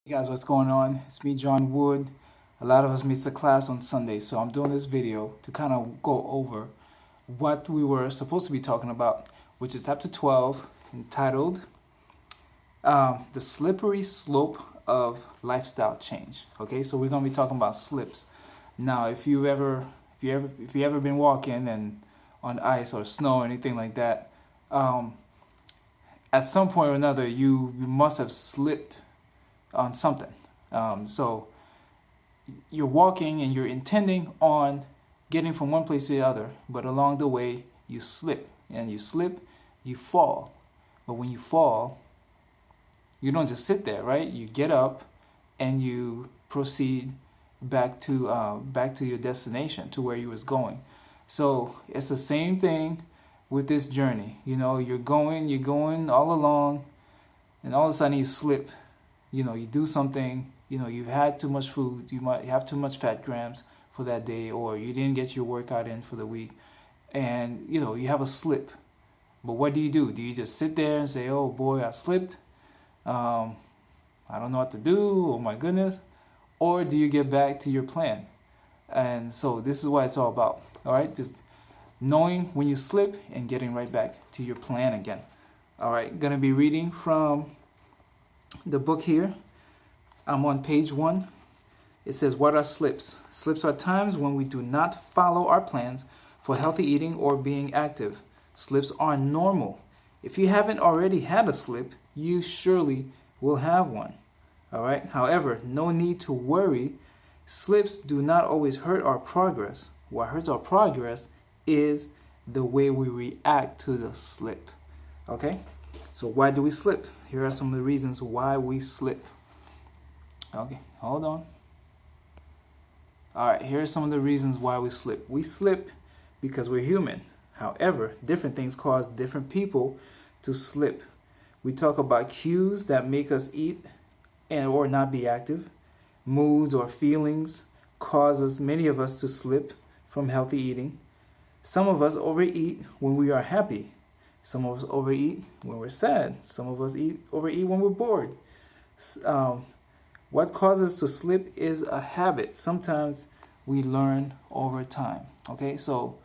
Hey guys, what's going on? It's me, John Wood. A lot of us miss the class on Sunday, so I'm doing this video to kind of go over what we were supposed to be talking about, which is chapter 12, entitled The Slippery Slope of Lifestyle Change. Okay, so we're going to be talking about slips. Now, if you ever been walking and on ice or snow or anything like that, at some point or another, you must have slipped on something. So you're walking and you're intending on getting from one place to the other, but along the way you slip, and you slip, you fall. But when you fall, you don't just sit there, right? You get up and you proceed back to your destination, to where you was going. So it's the same thing with this journey. You know, you're going all along, and all of a sudden you slip. You do something, you've had too much food, you might have too much fat grams for that day, or you didn't get your workout in for the week, and you have a slip. But what do? Do you just sit there and say, oh boy, I slipped, I don't know what to do, oh my goodness? Or do you get back to your plan? And so this is what it's all about. All right, just knowing when you slip and getting right back to your plan again. All right, gonna be reading from the book here. I'm on page 1. It says, what are slips? Slips are times when we do not follow our plans for healthy eating or being active. Slips are normal. If you haven't already had a slip, you surely will have one. All right. However, no need to worry. Slips do not always hurt our progress. What hurts our progress is the way we react to the slip. Okay? So why do we slip? Here are some of the reasons why we slip. Okay, hold on. All right, here are some of the reasons why we slip. We slip because we're human. However, different things cause different people to slip. We talk about cues that make us eat and or not be active. Moods or feelings causes many of us to slip from healthy eating. Some of us overeat when we are happy. Some of us overeat when we're sad. Some of us overeat when we're bored. What causes us to slip is a habit. Sometimes we learn over time. Okay, so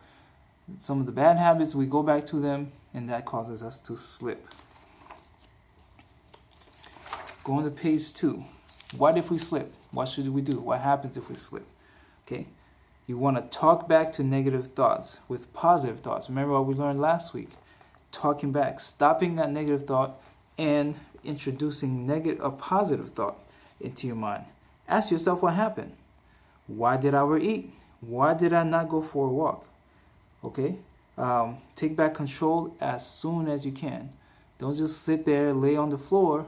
some of the bad habits, we go back to them, and that causes us to slip. Going to page 2. What if we slip? What should we do? What happens if we slip? Okay, you want to talk back to negative thoughts with positive thoughts. Remember what we learned last week? Talking back, stopping that negative thought and introducing a positive thought into your mind. Ask yourself what happened. Why did I overeat? Why did I not go for a walk? Okay, take back control as soon as you can. Don't just sit there, lay on the floor.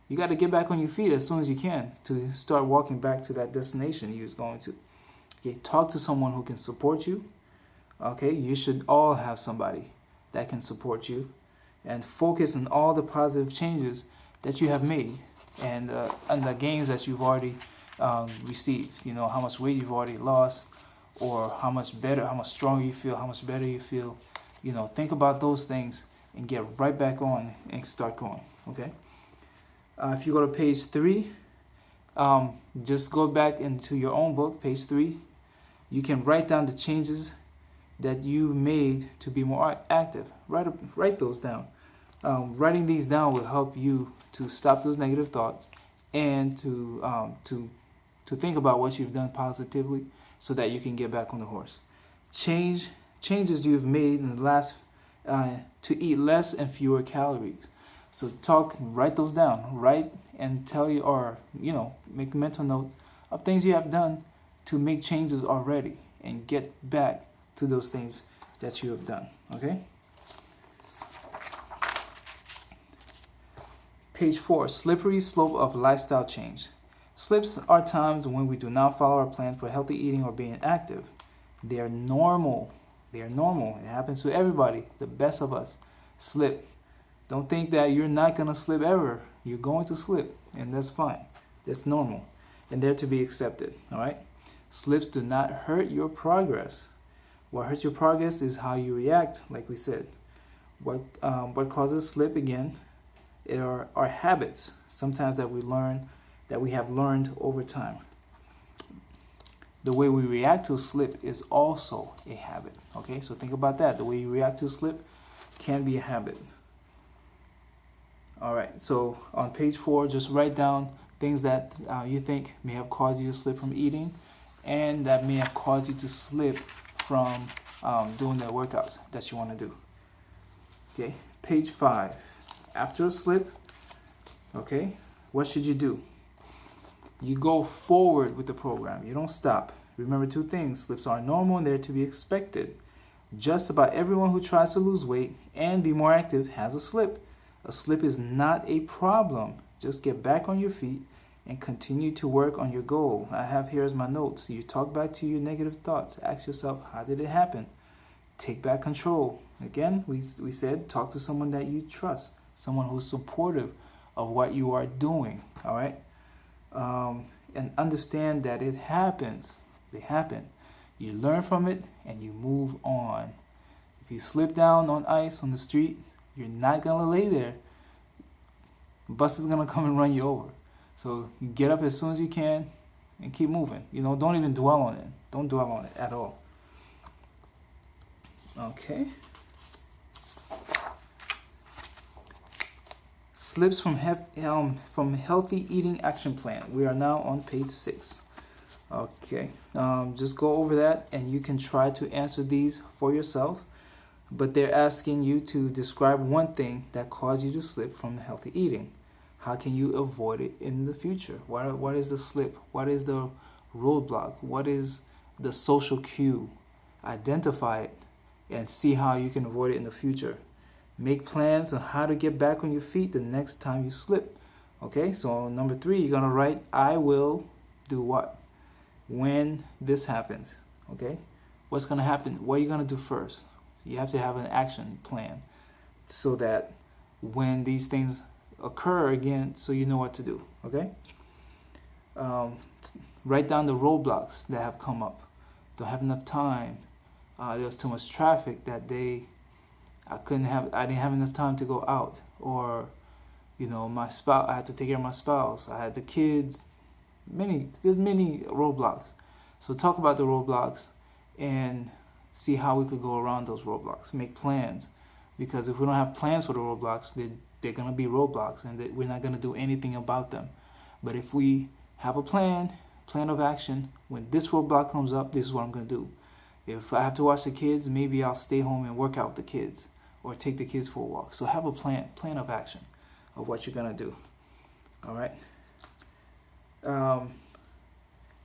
You got to get back on your feet as soon as you can to start walking back to that destination you was going to. Okay, talk to someone who can support you. Okay, you should all have somebody that can support you, and focus on all the positive changes that you have made, and the gains that you've already received. How much weight you've already lost, or how much better, how much stronger you feel, how much better you feel. Think about those things and get right back on and start going. Okay. If you go to page 3, just go back into your own book, page 3. You can write down the changes that you've made to be more active. Write those down. Writing these down will help you to stop those negative thoughts and to think about what you've done positively, so that you can get back on the horse. Changes you've made in the last to eat less and fewer calories. So write those down. Write and tell you, or make a mental note of things you have done to make changes already, and get back to those things that you have done. Okay. Page 4, slippery slope of lifestyle change. Slips are times when we do not follow our plan for healthy eating or being active. They are normal. They are normal. It happens to everybody. The best of us slip. Don't think that you're not going to slip ever. You're going to slip, and that's fine. That's normal, and they're to be accepted. All right. Slips do not hurt your progress. What hurts your progress is how you react, like we said. What causes slip again are habits, sometimes that we learn that we have learned over time. The way we react to a slip is also a habit. Okay, so think about that. The way you react to a slip can be a habit. All right, so on page 4, just write down things that you think may have caused you to slip from eating and that may have caused you to slip from doing the workouts that you want to do. Okay, page 5. After a slip, okay, what should you do? You go forward with the program. You don't stop. Remember 2 things. Slips are normal and they're to be expected. Just about everyone who tries to lose weight and be more active has a slip. A slip is not a problem. Just get back on your feet and continue to work on your goal. I have here as my notes. You talk back to your negative thoughts. Ask yourself, how did it happen? Take back control. Again, we said talk to someone that you trust, someone who's supportive of what you are doing. All right, and understand that it happens. They happen. You learn from it and you move on. If you slip down on ice on the street, you're not gonna lay there. Bus is gonna come and run you over. So you get up as soon as you can and keep moving. Don't even dwell on it. Don't dwell on it at all. Okay. Slips from healthy eating action plan. We are now on page 6. Okay. Just go over that and you can try to answer these for yourselves. But they're asking you to describe one thing that caused you to slip from healthy eating. How can you avoid it in the future? What is the slip? What is the roadblock? What is the social cue? Identify it and see how you can avoid it in the future. Make plans on how to get back on your feet the next time you slip. Okay, so number 3, you're going to write, I will do what? When this happens. Okay, what's going to happen? What are you going to do first? You have to have an action plan so that when these things occur again, so you know what to do. Okay, write down the roadblocks that have come up. Don't have enough time. There was too much traffic that day. I didn't have enough time to go out, or my spouse. I had to take care of my spouse. I had the kids. There's many roadblocks. So talk about the roadblocks and see how we could go around those roadblocks. Make plans, because if we don't have plans for the roadblocks, they're gonna be roadblocks, and we're not gonna do anything about them. But if we have a plan of action, when this roadblock comes up, this is what I'm gonna do. If I have to watch the kids, maybe I'll stay home and work out with the kids, or take the kids for a walk. So have a plan of action of what you're gonna do. All right.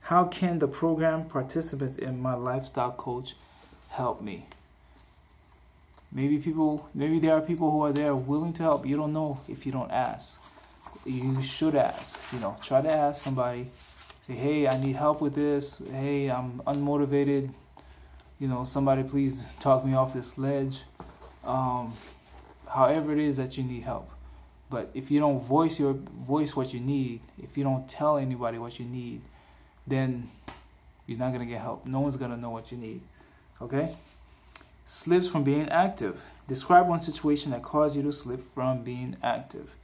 How can the program participants in my lifestyle coach help me? Maybe there are people who are there willing to help. You don't know if you don't ask. You should ask. Try to ask somebody. Say, hey, I need help with this. Hey, I'm unmotivated. Somebody please talk me off this ledge. However it is that you need help. But if you don't voice what you need, if you don't tell anybody what you need, then you're not gonna get help. No one's gonna know what you need. Okay? Slips from being active. Describe one situation that caused you to slip from being active.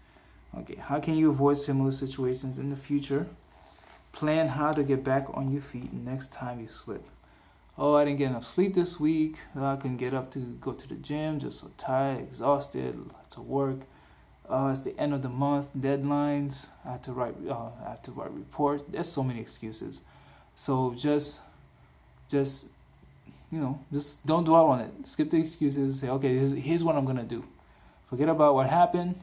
Okay, how can you avoid similar situations in the future? Plan how to get back on your feet next time you slip. Oh, I didn't get enough sleep this week. I couldn't get up to go to the gym. Just so tired, exhausted, lots of work. It's the end of the month, deadlines. I have to write reports. There's so many excuses. So just don't dwell on it. Skip the excuses. Say, okay, here's what I'm gonna do. Forget about what happened.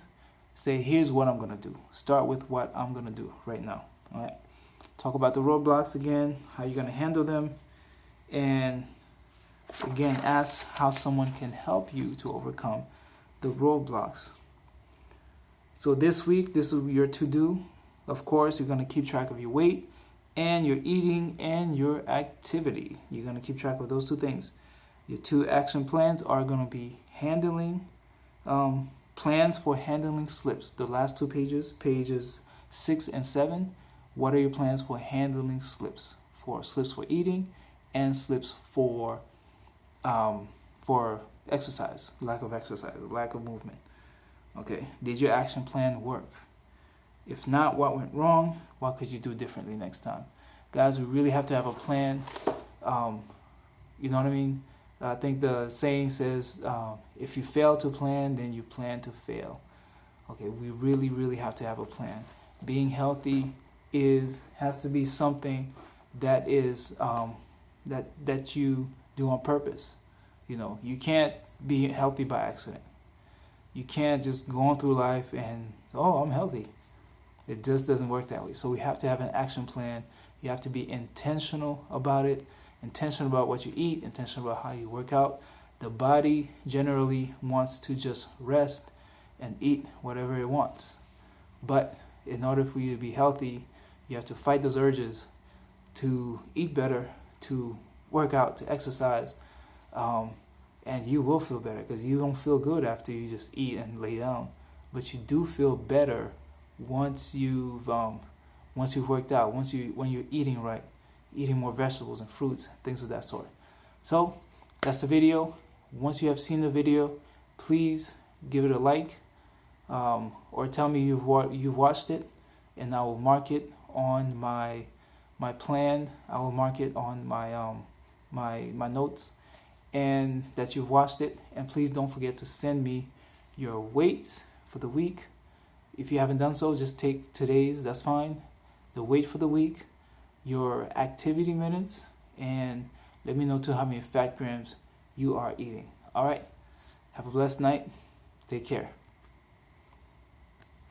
Say, here's what I'm gonna do. Start with what I'm gonna do right now. All right. Talk about the roadblocks again. How you're gonna handle them, and again, ask how someone can help you to overcome the roadblocks. So this week, this is your to-do. Of course, you're going to keep track of your weight and your eating and your activity. You're going to keep track of those 2 things. Your 2 action plans are going to be handling, plans for handling slips. The last 2 pages 6 and 7. What are your plans for handling slips? For slips for eating and slips for exercise, lack of movement. Okay, did your action plan work? If not, what went wrong? What could you do differently next time? Guys, we really have to have a plan. You know what I mean? I think the saying says, if you fail to plan, then you plan to fail. Okay, we really, really have to have a plan. Being healthy has to be something that is that you do on purpose. You know, you can't be healthy by accident. You can't just go on through life and, oh, I'm healthy. It just doesn't work that way. So we have to have an action plan. You have to be intentional about it, intentional about what you eat, intentional about how you work out. The body generally wants to just rest and eat whatever it wants. But in order for you to be healthy, you have to fight those urges to eat better, to work out, to exercise, and you will feel better, because you don't feel good after you just eat and lay down. But you do feel better once you've worked out, when you're eating right, eating more vegetables and fruits, things of that sort. So that's the video. Once you have seen the video, please give it a like, or tell me you've watched it, and I will mark it on my plan. I will mark it on my notes, and that you've watched it. And please don't forget to send me your weights for the week. If you haven't done so, just take today's, that's fine. The weight for the week, your activity minutes, and let me know too how many fat grams you are eating. All right. Have a blessed night. Take care.